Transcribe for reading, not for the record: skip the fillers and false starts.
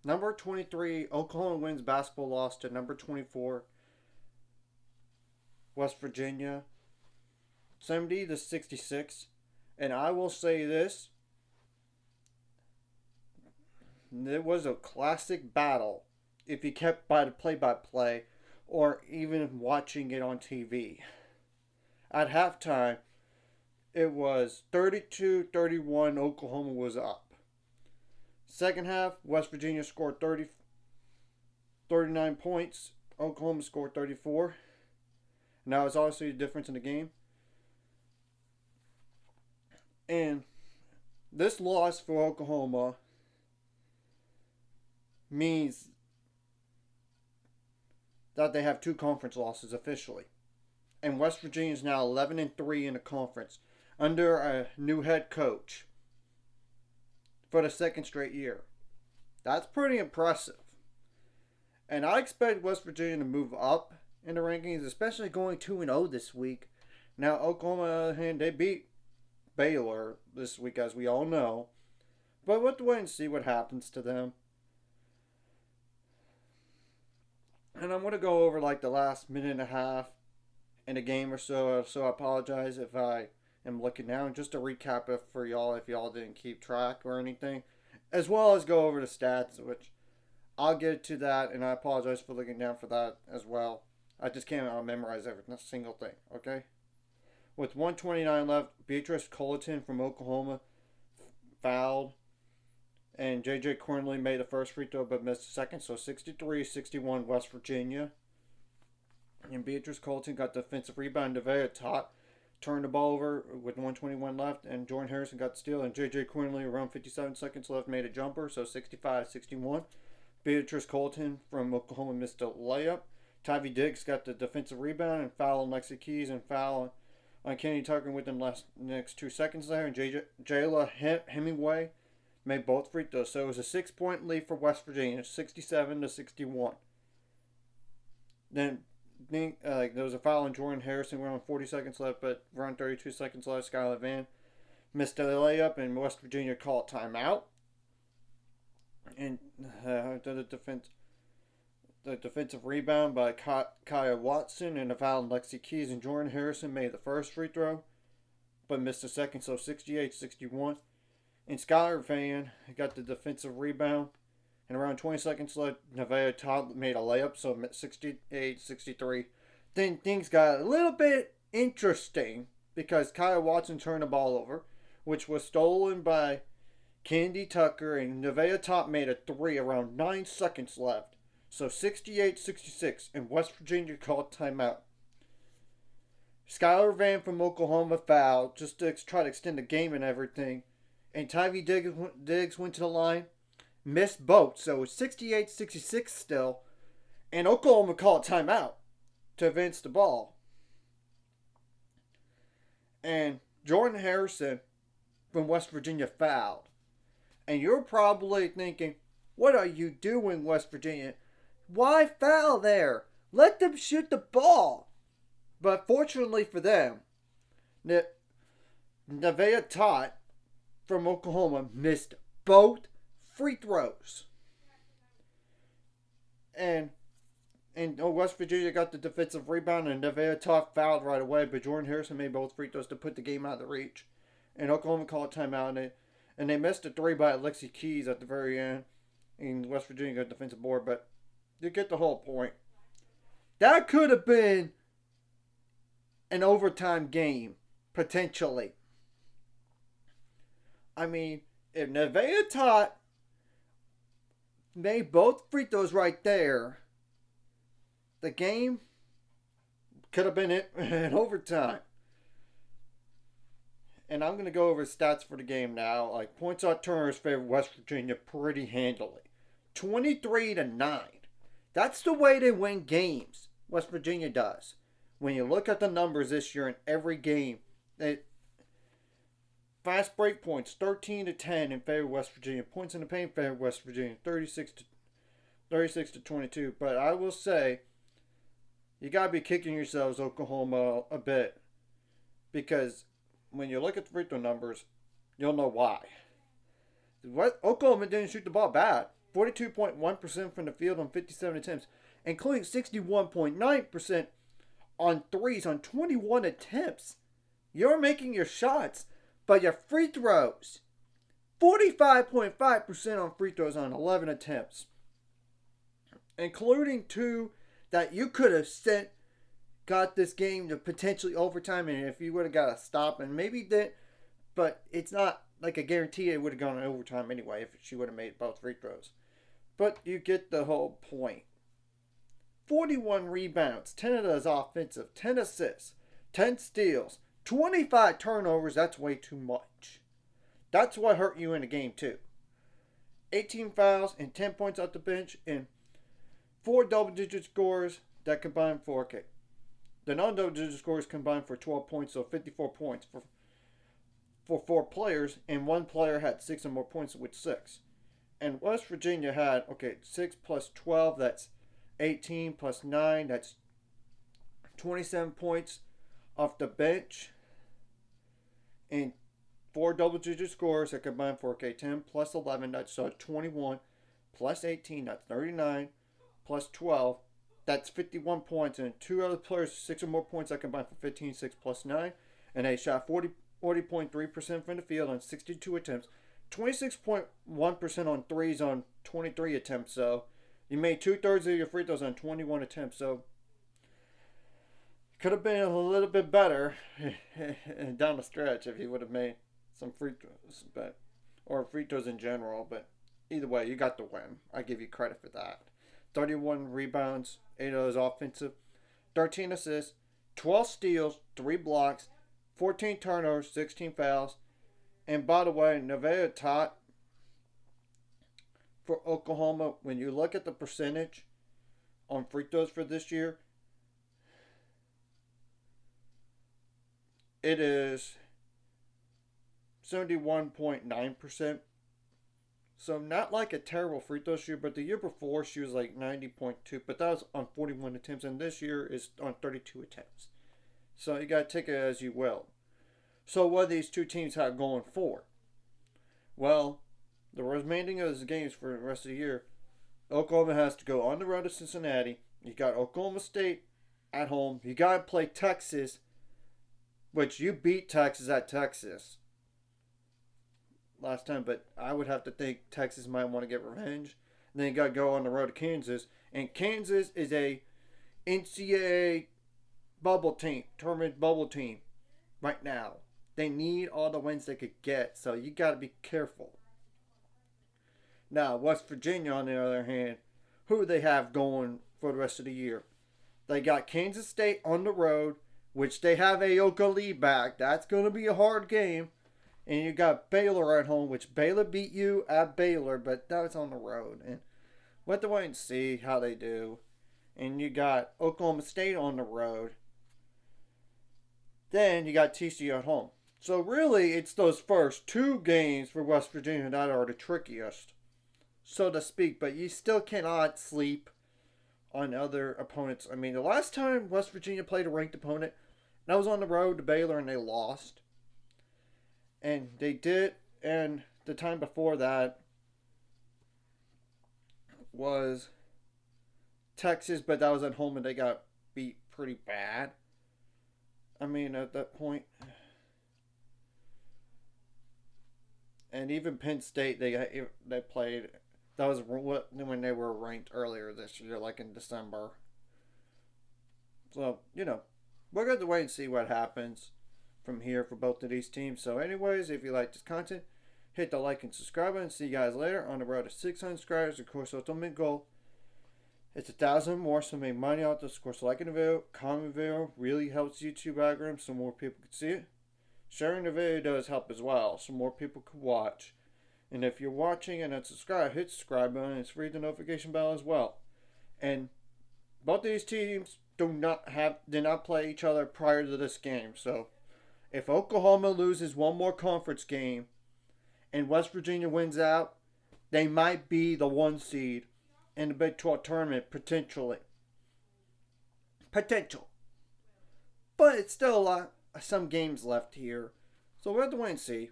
Number 23, Oklahoma wins basketball loss to number 24, West Virginia, 70 to 66. And I will say this, it was a classic battle if you kept by the play-by-play or even watching it on TV. At halftime, it was 32-31. Oklahoma was up. Second half, West Virginia scored 39 points. Oklahoma scored 34. Now it's obviously a difference in the game. And this loss for Oklahoma means that they have two conference losses officially. And West Virginia is now 11-3 in the conference under a new head coach for the second straight year. That's pretty impressive. And I expect West Virginia to move up in the rankings, especially going 2-0 this week. Now, Oklahoma, on the other hand, they beat Baylor this week, as we all know. But we'll have to wait and see what happens to them. And I'm going to go over like the last minute and a half in a game or so. So I apologize if I am looking down. Just to recap it for y'all if y'all didn't keep track or anything. As well as go over the stats, which I'll get to that. And I apologize for looking down for that as well. I just can't memorize every single thing, okay? With 1:29 left, Beatrice Colleton from Oklahoma fouled. And J.J. Cornley made the first free throw but missed the second. So 63-61 West Virginia. And Beatrice Colleton got the defensive rebound. Nevaeh Tot turned the ball over with 1:21 left. And Jordan Harrison got the steal. And J.J. Cornley, around 57 seconds left, made a jumper. So 65-61. Beatrice Colleton from Oklahoma missed a layup. Tyvee Diggs got the defensive rebound and foul on Lexi Keys and foul on Kenny Tucker within the next 2 seconds there. And Jayla Hemingway made both free throws. So it was a 6-point lead for West Virginia, 67-61. Then there was a foul on Jordan Harrison around 40 seconds left, but around 32 seconds left, Skylar Van missed a layup, and West Virginia called timeout. And the defensive rebound by Kaya Watson and a foul on Lexi Keys, and Jordan Harrison made the first free throw, but missed the second, so 68-61. And Skylar Van got the defensive rebound. And around 20 seconds left, Nevaeh Tot made a layup, so 68-63. Then things got a little bit interesting because Kaya Watson turned the ball over, which was stolen by Candy Tucker, and Nevaeh Tot made a three around 9 seconds left. So 68-66, and West Virginia called timeout. Skylar Van from Oklahoma fouled just to try to extend the game and everything. And Tyvee Diggs went to the line, missed both, so it's 68-66 still. And Oklahoma called timeout to advance the ball. And Jordan Harrison from West Virginia fouled. And you're probably thinking, what are you doing, West Virginia? Why foul there? Let them shoot the ball. But fortunately for them, Nevaeh Tot from Oklahoma missed both free throws. And West Virginia got the defensive rebound, and Nevaeh Tot fouled right away, but Jordan Harrison made both free throws to put the game out of the reach. And Oklahoma called timeout, and they missed a three by Lexi Keys at the very end. And West Virginia got defensive board, but you get the whole point. That could have been an overtime game, potentially. I mean, if Nevaeh Tot made both free throws right there, the game could have been in overtime. And I'm going to go over stats for the game now. Like, points on turnovers favor West Virginia pretty handily. 23-9. That's the way they win games. West Virginia does. When you look at the numbers this year in every game, fast break points 13-10 in favor of West Virginia. Points in the paint favor West Virginia 36-22. But I will say, you gotta be kicking yourselves, Oklahoma, a bit, because when you look at the free throw numbers, you'll know why. Oklahoma didn't shoot the ball bad. 42.1% from the field on 57 attempts, including 61.9% on threes on 21 attempts. You're making your shots, but your free throws, 45.5% on free throws on 11 attempts, including 2 that you could have sent, got this game to potentially overtime, and if you would have got a stop, and maybe did, but it's not like a guarantee it would have gone to overtime anyway if she would have made both free throws. But you get the whole point. 41 rebounds, 10 of those offensive, 10 assists, 10 steals, 25 turnovers. That's way too much. That's what hurt you in the game too. 18 fouls and 10 points off the bench, and 4 double-digit scores that combined for, okay, the non-double-digit scores combined for 12 points, so 54 points for 4 players, and 1 player had 6 or more points with 6. And West Virginia had, 6 plus 12, that's 18 plus 9, that's 27 points off the bench, and 4 double-digit scores that combined for, 10 plus 11, that's 21, plus 18, that's 39, plus 12, that's 51 points, and 2 other players, 6 or more points that combined for 15, 6 plus 9, and they shot 40.3% from the field on 62 attempts, 26.1% on threes on 23 attempts, so you made 2/3 of your free throws on 21 attempts, so could have been a little bit better down the stretch if you would have made some free throws, or free throws in general, but either way, you got the win. I give you credit for that. 31 rebounds, 8 of those offensive, 13 assists, 12 steals, 3 blocks, 14 turnovers, 16 fouls. And by the way, Nevaeh Tot for Oklahoma, when you look at the percentage on free throws for this year, it is 71.9%. So not like a terrible free throw shooter, but the year before she was like 90.2, but that was on 41 attempts, and this year is on 32 attempts. So you got to take it as you will. So what do these two teams have going for? Well, the remaining of the games for the rest of the year, Oklahoma has to go on the road to Cincinnati. You got Oklahoma State at home. You got to play Texas, which you beat Texas at Texas last time, but I would have to think Texas might want to get revenge. And then you got to go on the road to Kansas, and Kansas is a NCAA bubble team, tournament bubble team right now. They need all the wins they could get, so you got to be careful. Now, West Virginia, on the other hand, who do they have going for the rest of the year? They got Kansas State on the road, which they have Ayoka Lee back. That's going to be a hard game. And you got Baylor at home, which Baylor beat you at Baylor, but that was on the road. And we'll have to wait and see how they do. And you got Oklahoma State on the road. Then you got TCU at home. So really, it's those first 2 games for West Virginia that are the trickiest, so to speak. But you still cannot sleep on other opponents. I mean, the last time West Virginia played a ranked opponent, that was on the road to Baylor, and they lost. And they did, and the time before that was Texas, but that was at home, and they got beat pretty bad. I mean, at that point. And even Penn State, they played. That was when they were ranked earlier this year, like in December. So, we're going to wait and see what happens from here for both of these teams. So anyways, if you like this content, hit the like and subscribe button. See you guys later on the road to 600 subscribers. Of course, ultimate goal. It's 1,000 more, so make money out this. Of course, liking the video, comment the video really helps YouTube algorithm so more people can see it. Sharing the video does help as well, so more people can watch. And if you're watching and not subscribed, hit the subscribe button. It's free the notification bell as well. And both these teams did not play each other prior to this game. So if Oklahoma loses one more conference game and West Virginia wins out, they might be the 1 seed in the Big 12 tournament, potentially. Potential. But it's still some games left here. So we'll have to wait and see.